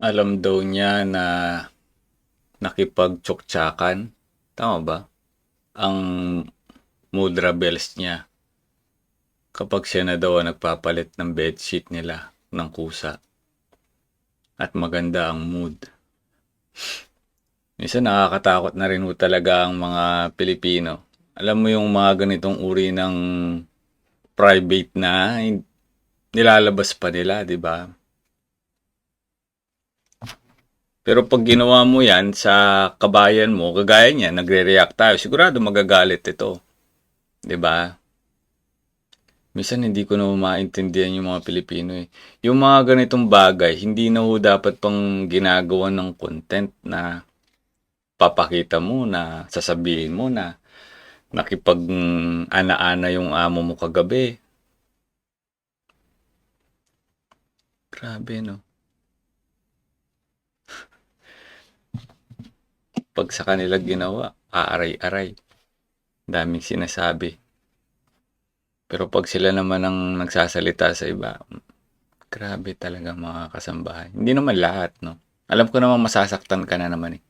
Alam daw niya na nakipagtsoktsakan, tama ba? Ang Mudra Bells niya kapag siya na daw ang nagpapalit ng bedsheet nila ng kusa at maganda ang mood. Minsan nakakatakot na rin ho talaga ang mga Pilipino. Alam mo yung mga ganitong uri ng private na nilalabas pa nila, di ba? Pero pag ginawa mo yan sa kabayan mo, kagaya niya, nagre-react tayo, sigurado magagalit ito. 'Di ba? Minsan hindi ko na maintindihan yung mga Pilipino eh. Yung mga ganitong bagay, hindi na ho dapat pang ginagawa ng content na papakita mo na sasabihin mo na nakipag-ana-ana yung amo mo kagabi. Grabe no. Pag sa kanila ginawa, aaray-aray. Daming sinasabi. Pero pag sila naman ang nagsasalita sa iba, grabe talaga mga kasambahay. Hindi naman lahat, no? Alam ko naman masasaktan ka na naman eh.